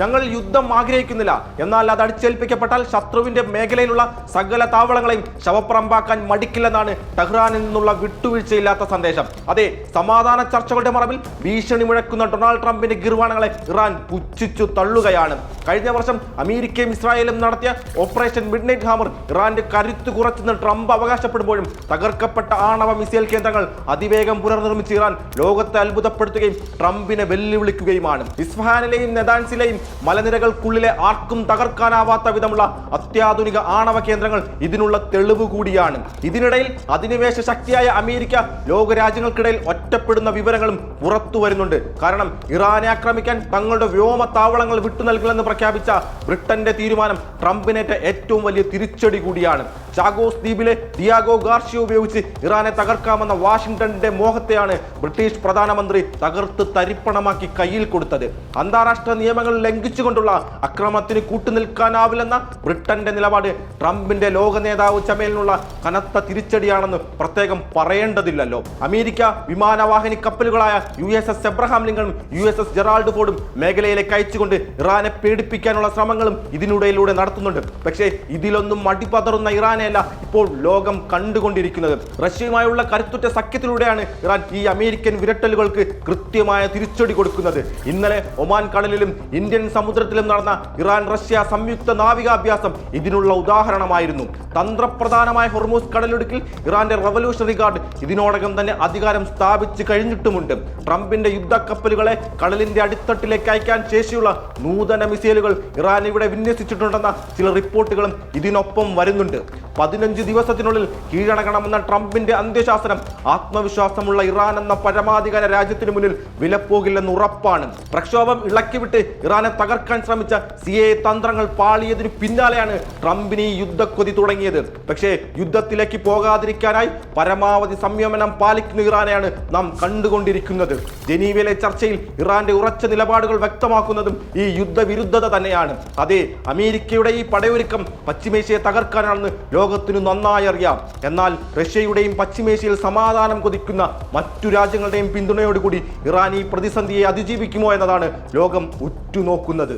ഞങ്ങൾ യുദ്ധം ആഗ്രഹിക്കുന്നില്ല, എന്നാൽ അത് അടിച്ചേൽപ്പിക്കപ്പെട്ടാൽ ശത്രുവിന്റെ മേഖലയിലുള്ള സകല താവളങ്ങളെയും ശവപ്പറമ്പാക്കാൻ മടിക്കില്ലെന്നാണ് ടെഹ്റാനിൽ നിന്നുള്ള വിട്ടുവീഴ്ചയില്ലാത്ത സന്ദേശം. അതെ, സമാധാന ചർച്ചകളുടെ മറവിൽ ഭീഷണി മുഴക്കുന്ന ഡൊണാൾഡ് ട്രംപിന്റെ ഗിർവാണങ്ങളെ ഇറാൻ പുച്ഛിച്ചു തള്ളുകയാണ്. കഴിഞ്ഞ വർഷം അമേരിക്കയും ഇസ്രായേലും നടത്തിയ ഓപ്പറേഷൻ മിഡ്നൈറ്റ് ഹാമർ ഇറാന്റെ കരുത്ത് കുറച്ചെന്ന് ട്രംപ് അവകാശപ്പെടുമ്പോഴും തകർക്കപ്പെട്ട ആണവ മിസൈൽ കേന്ദ്രങ്ങൾ അതിവേഗം പുനർനിർമ്മിച്ച് ഇറാൻ ലോകത്തെ അത്ഭുതപ്പെടുത്തുകയും ട്രംപിനെ വെല്ലുവിളിക്കുകയുമാണ്. ഇസ്ഫഹാനിലെയും നെതാൻസിലെയും മലനിരകൾക്കുള്ളിലെ ആർക്കും തകർക്കാനാവാത്ത വിധമുള്ള അത്യാധുനിക ആണവ കേന്ദ്രങ്ങൾ ഇതിനുള്ള തെളിവ് കൂടിയാണ്. ഇതിനിടയിൽ അധിനിവേശ ശക്തിയായ അമേരിക്ക ലോകരാജ്യങ്ങൾക്കിടയിൽ ഒറ്റപ്പെടുന്ന വിവരങ്ങളും പുറത്തു വരുന്നുണ്ട്. കാരണം ഇറാനെ ആക്രമിക്കാൻ തങ്ങളുടെ വ്യോമ താവളങ്ങൾ വിട്ടു നൽകില്ലെന്ന് പ്രഖ്യാപിച്ച ബ്രിട്ടന്റെ തീരുമാനം ട്രംപിനേറ്റ ഏറ്റവും വലിയ തിരിച്ചടി കൂടിയാണ്. ചാഗോസ് ദ്വീപിലെ ഡിയാഗോ ഗാർഷ്യ ഉപയോഗിച്ച് ഇറാനെ തകർക്കാമെന്ന വാഷിംഗ്ടണിന്റെ മോഹത്തെയാണ് ബ്രിട്ടീഷ് പ്രധാനമന്ത്രി തകർത്ത് തരിപ്പണമാക്കി കയ്യിൽ കൊടുത്തത്. അന്താരാഷ്ട്ര നിയമങ്ങൾ ലംഘിച്ചുകൊണ്ടുള്ള അക്രമത്തിന് കൂട്ടുനിൽക്കാനാവില്ലെന്ന ബ്രിട്ടന്റെ നിലപാട് ട്രംപിന്റെ ലോക നേതാവ് ചമേലിനുള്ള കനത്ത തിരിച്ചടിയാണെന്ന് പ്രത്യേകം പറയേണ്ടതില്ലല്ലോ. അമേരിക്ക വിമാനവാഹിനി കപ്പലുകളായ USS എബ്രഹാം ലിങ്കണും USS ജെറാൾഡ് ഫോർഡും മേഖലയിലേക്ക് അയച്ചുകൊണ്ട് ഇറാനെ പേടിപ്പിക്കാനുള്ള ശ്രമങ്ങളും ഇതിനിടയിലൂടെ നടത്തുന്നുണ്ട്. പക്ഷേ ഇതിലൊന്നും അടിപതറുന്ന ഇറാനെയല്ല ഇപ്പോൾ ലോകം കണ്ടുകൊണ്ടിരിക്കുന്നത്. റഷ്യയുമായുള്ള കരുത്തുറ്റ സഖ്യത്തിലൂടെയാണ് ഇറാൻ ഈ അമേരിക്കൻ വിരട്ടലുകൾക്ക് കൃത്യമായ തിരിച്ചടി കൊടുക്കുന്നത്. ഇന്നലെ ഒമാൻ കടലിലും ഇന്ത്യൻ സമുദ്രത്തിലും നടന്ന ഇറാൻ റഷ്യ സംയുക്ത നാവികാഭ്യാസം ഇതിനുള്ള ഉദാഹരണമായിരുന്നു. തന്ത്രപ്രധാനമായ ഹോർമൂസ് കടലിടുക്കിൽ ഇറാന്റെ റവല്യൂഷണറി ഗാർഡ് ഇതിനോടകം തന്നെ അധികാരം സ്ഥാപിച്ചു കഴിഞ്ഞിട്ടുമുണ്ട്. ട്രംപിന്റെ യുദ്ധക്കപ്പലുകളെ കടലിന്റെ അടിത്തട്ടിലേക്ക് അയക്കാൻ ശേഷിയുള്ള നൂതന മിസൈലുകൾ ഇറാൻ ഇവിടെ വിന്യസിച്ചിട്ടുണ്ടെന്ന ചില റിപ്പോർട്ടുകളും ഇതിനൊപ്പം വരുന്നുണ്ട്. 15 ദിവസത്തിനുള്ളിൽ കീഴടങ്ങണമെന്ന ട്രംപിന്റെ അന്ത്യശാസനം ആത്മവിശ്വാസമുള്ള ഇറാൻ എന്ന പരമാധികാര രാജ്യത്തിന് മുന്നിൽ വിലപ്പോകില്ലെന്ന് ഉറപ്പാണ്. പ്രക്ഷോഭം ഇളക്കിവിട്ട് ഇറാനെ തകർക്കാൻ ശ്രമിച്ച CIA തന്ത്രങ്ങൾ പാളിയതിനു പിന്നാലെയാണ് ട്രംപിന് ഈ യുദ്ധക്കൊതി തുടങ്ങിയത്. പക്ഷേ യുദ്ധത്തിലേക്ക് പോകാതിരിക്കാനായി പരമാവധി സംയമനം പാലിക്കുന്ന ഇറാനെയാണ് നാം കണ്ടുകൊണ്ടിരിക്കുന്നത്. ജനീവയിലെ ചർച്ചയിൽ ഇറാന്റെ ഉറച്ച നിലപാടുകൾ വ്യക്തമാക്കുന്നതും ഈ യുദ്ധവിരുദ്ധത തന്നെയാണ്. അതെ, അമേരിക്കയുടെ ഈ പടയൊരുക്കം പശ്ചിമേഷ്യയെ തകർക്കാനാണെന്ന് ലോകത്തിനു നന്നായി അറിയാം. എന്നാൽ റഷ്യയുടെയും പശ്ചിമേഷ്യയിൽ സമാധാനം കൊതിക്കുന്ന മറ്റു രാജ്യങ്ങളുടെയും പിന്തുണയോടുകൂടി ഇറാൻ ഈ പ്രതിസന്ധിയെ അതിജീവിക്കുമോ എന്നതാണ് ലോകം ഉറ്റുനോക്കുന്നത്.